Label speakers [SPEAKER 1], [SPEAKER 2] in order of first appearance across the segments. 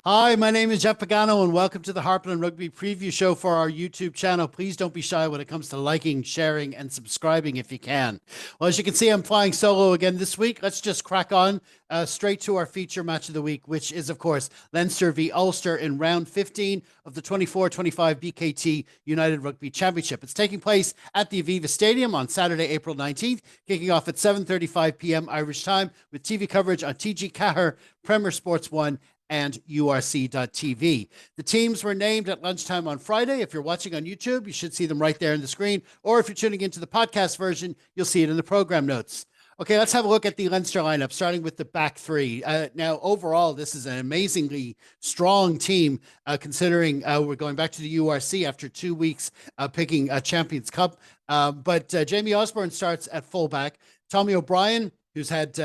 [SPEAKER 1] Hi, my name is Jeff Pagano, and welcome to the Harpland Rugby Preview Show for our YouTube channel. Please don't be shy when it comes to liking, sharing, and subscribing if you can. Well, as you can see, I'm flying solo again this week. Let's just crack on straight to our feature match of the week, which is, of course, Leinster v Ulster in round 15 of the 24-25 BKT United Rugby Championship. It's taking place at the Aviva Stadium on Saturday, April 19th, kicking off at 7:35 p.m. Irish time with TV coverage on TG Cahir, Premier Sports 1, and URC.tv. The teams were named at lunchtime on Friday. If you're watching on YouTube, you should see them right there on the screen. Or if you're tuning into the podcast version, you'll see it in the program notes. Okay, let's have a look at the Leinster lineup, starting with the back three. Now, overall, this is an amazingly strong team, considering we're going back to the URC after 2 weeks picking a Champions Cup. But Jamie Osborne starts at fullback. Tommy O'Brien, who's had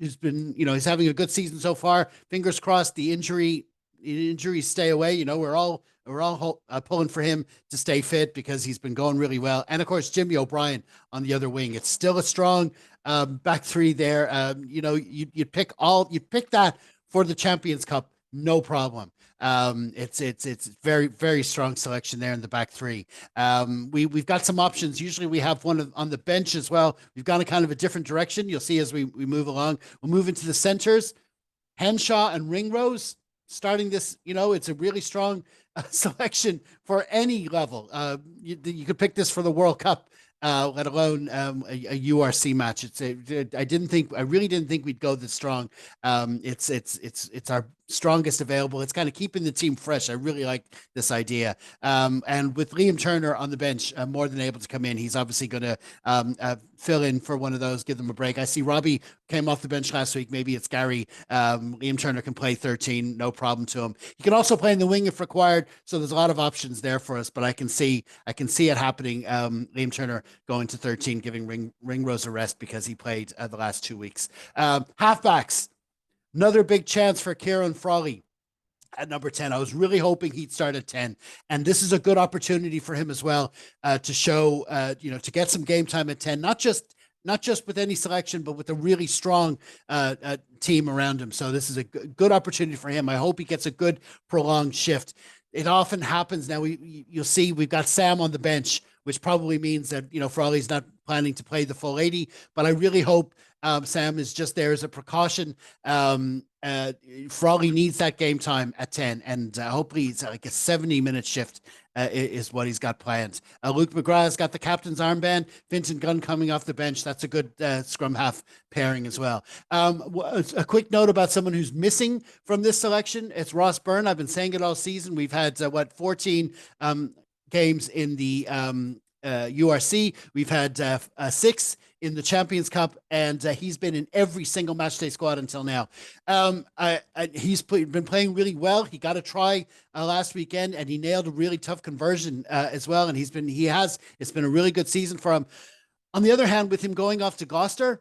[SPEAKER 1] who's been, he's having a good season so far. Fingers crossed the injuries stay away. We're all pulling for him to stay fit because he's been going really well. And of course, Jimmy O'Brien on the other wing. It's still a strong back three there. You'd pick that for the Champions Cup, no problem. It's very, very strong selection there in the back three. We've got some options. Usually we have one on the bench as well. We've gone a kind of a different direction. You'll see as we move along. We'll move into the centers. Henshaw and Ringrose starting this, it's a really strong selection for any level. You could pick this for the World Cup, let alone a URC match. I really didn't think we'd go this strong. It's our strongest available. It's kind of keeping the team fresh. I really like this idea. And with Liam Turner on the bench, more than able to come in, he's obviously going to fill in for one of those, give them a break. I see Robbie came off the bench last week. Maybe it's Gary. Liam Turner can play 13, no problem to him. He can also play in the wing if required. So there's a lot of options there for us, but I can see it happening. Liam Turner going to 13, giving Ringrose a rest because he played the last 2 weeks. Halfbacks. Another big chance for Kieran Frawley at number 10. I was really hoping he'd start at 10. And this is a good opportunity for him as well to show, to get some game time at 10, not just with any selection, but with a really strong team around him. So this is a good opportunity for him. I hope he gets a good prolonged shift. It often happens now. You'll see we've got Sam on the bench, which probably means that, Frawley's not planning to play the full 80, but I really hope Sam is just there as a precaution. Frawley needs that game time at 10, and hopefully it's like a 70-minute shift is what he's got planned. Luke McGrath's got the captain's armband. Vincent Gunn coming off the bench. That's a good scrum half pairing as well. A quick note about someone who's missing from this selection. It's Ross Byrne. I've been saying it all season. We've had 14 games in the URC. We've had 6 in the Champions Cup, and he's been in every single matchday squad until now. He's been playing really well. He got a try last weekend, and he nailed a really tough conversion as well. And it's been a really good season for him. On the other hand, with him going off to Gloucester,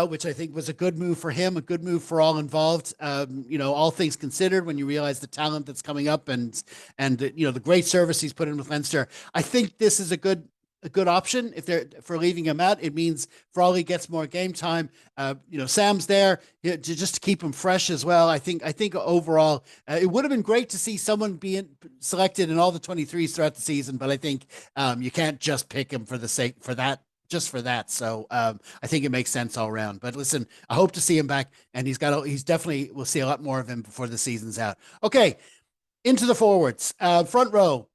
[SPEAKER 1] which I think was a good move for him, a good move for all involved. All things considered, when you realize the talent that's coming up and the great service he's put in with Leinster, I think this is a good option. If they're for leaving him out, it means Frawley gets more game time. Sam's there just to keep him fresh as well. I think overall, it would have been great to see someone being selected in all the 23s throughout the season, but I think you can't just pick him for that. So I think it makes sense all around. But listen, I hope to see him back, and we'll see a lot more of him before the season's out. Okay, into the forwards. Front row,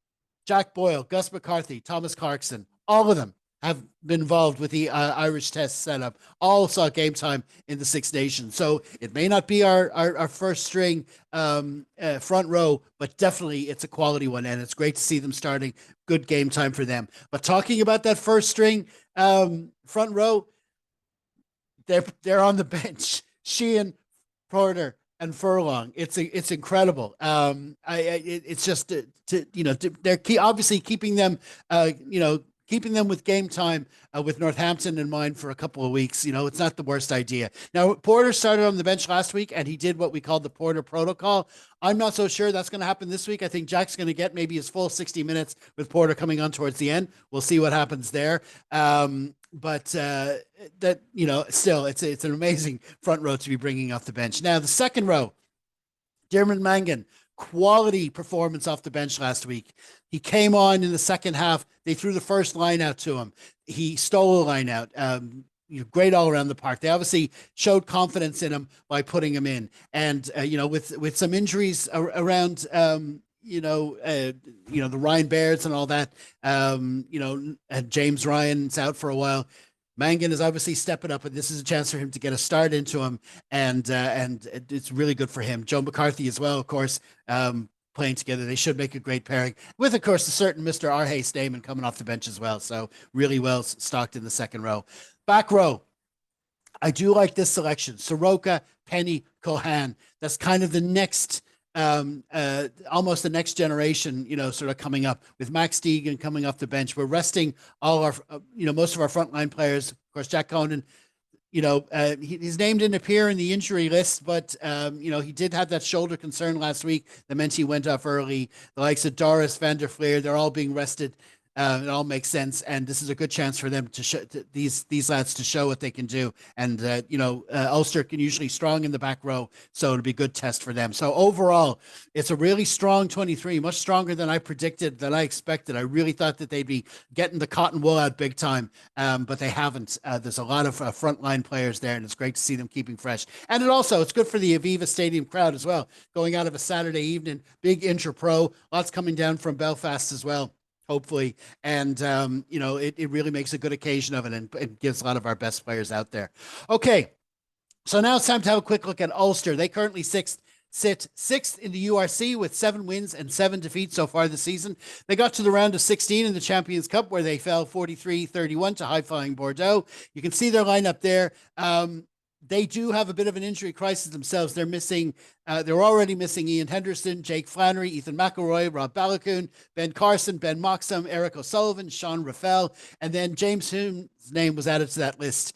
[SPEAKER 1] Jack Boyle, Gus McCarthy, Thomas Clarkson, all of them have been involved with the Irish Test setup. All saw game time in the Six Nations. So it may not be our first string front row, but definitely it's a quality one, and it's great to see them starting. Good game time for them. But talking about that first string front row, they're on the bench. Sheehan, Porter, and Furlong. It's incredible. It's just they're obviously keeping them with game time with Northampton in mind for a couple of weeks. It's not the worst idea. Now, Porter started on the bench last week, and he did what we call the Porter protocol. I'm not so sure that's going to happen this week. I think Jack's going to get maybe his full 60 minutes with Porter coming on towards the end. We'll see what happens there. But still, it's an amazing front row to be bringing off the bench. Now, the second row, Diarmuid Mangan, quality performance off the bench last week. He came on in the second half. They threw the first line out to him. He stole a line out. Great all around the park. They obviously showed confidence in him by putting him in. And, with some injuries around, the Ryan Bairds and all that, and James Ryan's out for a while. Mangan is obviously stepping up, and this is a chance for him to get a start into him, and it's really good for him. Joe McCarthy as well, of course, playing together. They should make a great pairing with, of course, a certain Mr. Arhe Stamen coming off the bench as well. So really well stocked in the second row. Back row, I do like this selection. Soroka, Penny, Cohan. That's kind of the next almost the nenext generation, sort of coming up with Max Deegan coming off the bench. We're resting all our, most of our frontline players. Of course, Jack Conan, his name didn't appear in the injury list, but, he did have that shoulder concern last week that meant he went off early. The likes of Doris, Van der Fleer, they're all being rested. It all makes sense, and this is a good chance for them to show these lads to show what they can do. And Ulster can usually strong in the back row, so it'll be a good test for them. So overall, it's a really strong 23, much stronger than I predicted, than I expected. I really thought that they'd be getting the cotton wool out big time, but they haven't. There's a lot of frontline players there, and it's great to see them keeping fresh. And it's good for the Aviva Stadium crowd as well. Going out of a Saturday evening, big interpro, lots coming down from Belfast as well, hopefully. And, it really makes a good occasion of it, and it gives a lot of our best players out there. Okay, so now it's time to have a quick look at Ulster. They currently sit sixth in the URC with 7 wins and 7 defeats so far this season. They got to the round of 16 in the Champions Cup, where they fell 43-31 to high-flying Bordeaux. You can see their lineup there. They do have a bit of an injury crisis themselves. They're already missing Ian Henderson, Jake Flannery, Ethan McElroy, Rob Balakoon, Ben Carson, Ben Moxham, Eric O'Sullivan, Sean Raffel, and then James Hume's name was added to that list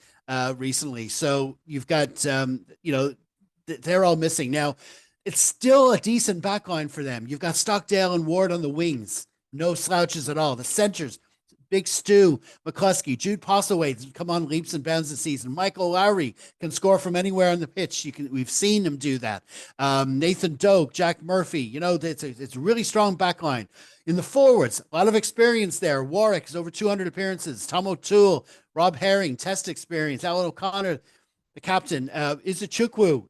[SPEAKER 1] recently. So you've got, they're all missing. Now, it's still a decent backline for them. You've got Stockdale and Ward on the wings. No slouches at all. The centers, Big Stu McCluskey, Jude Postlewaite come on leaps and bounds this season. Michael Lowry can score from anywhere on the pitch. We've seen him do that. Nathan Doak, Jack Murphy. It's a really strong back line. In the forwards, a lot of experience there. Warwick has over 200 appearances. Tom O'Toole, Rob Herring, test experience. Alan O'Connor, the captain. Izuchukwu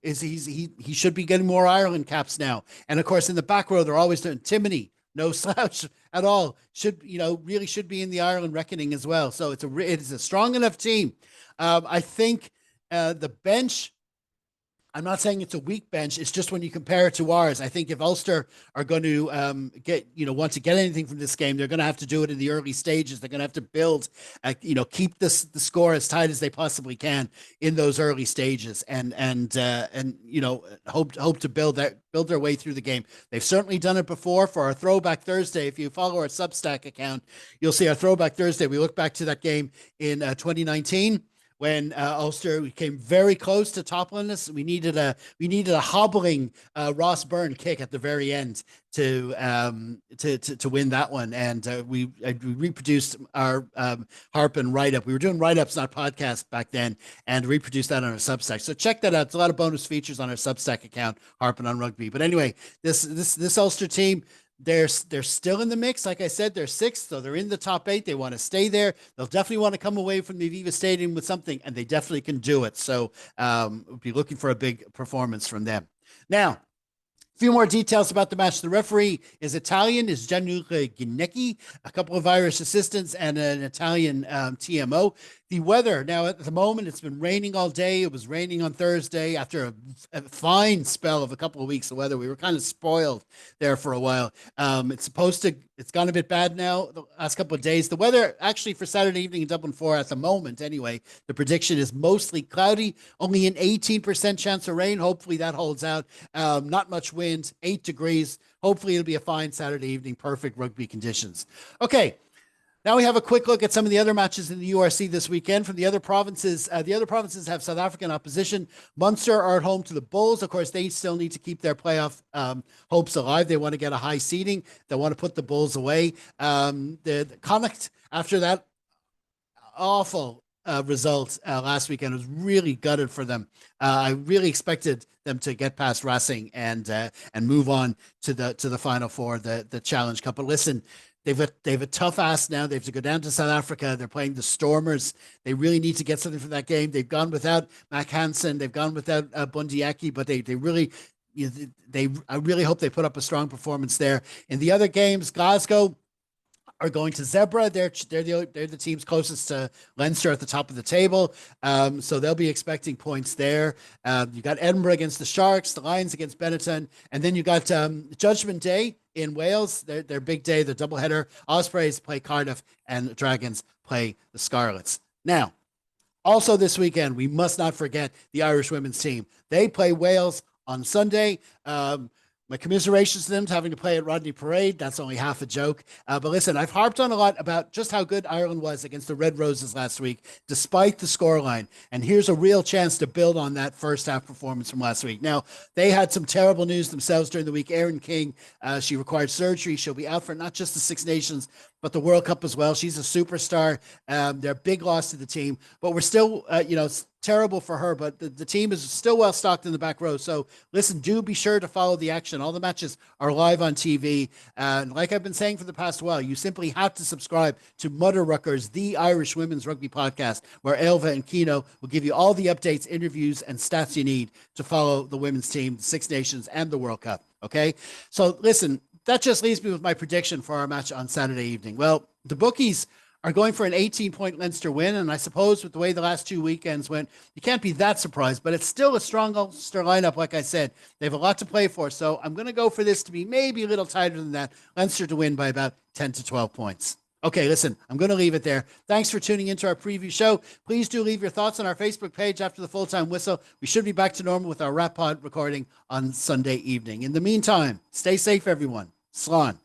[SPEAKER 1] he should be getting more Ireland caps now. And of course, in the back row, they're always doing Timoney. No slouch at all. Really should be in the Ireland reckoning as well. So it is a strong enough team. I think the bench, I'm not saying it's a weak bench. It's just when you compare it to ours, I think if Ulster are going to want to get anything from this game, they're going to have to do it in the early stages. They're going to have to build, keep the score as tight as they possibly can in those early stages, and hope to build their way through the game. They've certainly done it before. For our Throwback Thursday, if you follow our Substack account, you'll see our Throwback Thursday. We look back to that game in 2019. When Ulster came very close to toppling us. We needed a hobbling Ross Byrne kick at the very end to win that one, and we reproduced our Harpin write-up. We were doing write-ups, not podcasts back then, and reproduced that on our Substack. So check that out. It's a lot of bonus features on our Substack account, Harpin on Rugby. But anyway, this Ulster team, they're still in the mix. Like I said, they're 6th, so they're in the top 8. They want to stay there. They'll definitely want to come away from the Aviva Stadium with something, and they definitely can do it. So we'll be looking for a big performance from them. Now, a few more details about the match. The referee is Italian, is Gianluca Ginecchi, a couple of Irish assistants, and an Italian TMO. The weather, now at the moment, it's been raining all day. It was raining on Thursday after a fine spell of a couple of weeks of weather. We were kind of spoiled there for a while. It's gone a bit bad now the last couple of days. The weather actually for Saturday evening in Dublin 4 at the moment anyway, the prediction is mostly cloudy, only an 18% chance of rain. Hopefully that holds out. Not much wind, 8 degrees. Hopefully it'll be a fine Saturday evening, perfect rugby conditions. Okay. Now we have a quick look at some of the other matches in the URC this weekend from the other provinces. The other provinces have South African opposition. Munster are at home to the Bulls. Of course, they still need to keep their playoff hopes alive. They want to get a high seeding. They want to put the Bulls away. The Connacht, after that awful result last weekend. It was really gutted for them. I really expected them to get past Racing and move on to the Final Four, the Challenge Cup. But listen, they've a tough ask now. They have to go down to South Africa. They're playing the Stormers. They really need to get something from that game. They've gone without Mac Hansen. They've gone without Bundyaki, but they really. I really hope they put up a strong performance there. In the other games, Glasgow are going to Zebra. They're the teams closest to Leinster at the top of the table. So they'll be expecting points there. You got Edinburgh against the Sharks, the Lions against Benetton, and then you got Judgment Day in Wales. Their big day, the doubleheader. Ospreys play Cardiff and the Dragons play the Scarlets. Now, also this weekend, we must not forget the Irish women's team. They play Wales on Sunday. My commiserations to them having to play at Rodney Parade. That's only half a joke. But listen, I've harped on a lot about just how good Ireland was against the Red Roses last week, despite the scoreline. And here's a real chance to build on that first half performance from last week. Now, they had some terrible news themselves during the week. Erin King, she required surgery. She'll be out for not just the Six Nations, but the World Cup as well. She's a superstar. They're a big loss to the team, but we're still, terrible for her, but the team is still well stocked in the back row. So listen, do be sure to follow the action. All the matches are live on TV. And like I've been saying for the past while, you simply have to subscribe to Mother Ruckers, the Irish women's rugby podcast, where Ailbhe and Kino will give you all the updates, interviews, and stats you need to follow the women's team, the Six Nations, and the World Cup. Okay. So listen, that just leaves me with my prediction for our match on Saturday evening. Well, the bookies are going for an 18-point Leinster win, and I suppose with the way the last two weekends went, you can't be that surprised, but it's still a strong Ulster lineup, like I said. They have a lot to play for, so I'm going to go for this to be maybe a little tighter than that. Leinster to win by about 10 to 12 points. Okay, listen, I'm going to leave it there. Thanks for tuning into our preview show. Please do leave your thoughts on our Facebook page after the full-time whistle. We should be back to normal with our Rap Pod recording on Sunday evening. In the meantime, stay safe, everyone. Slán.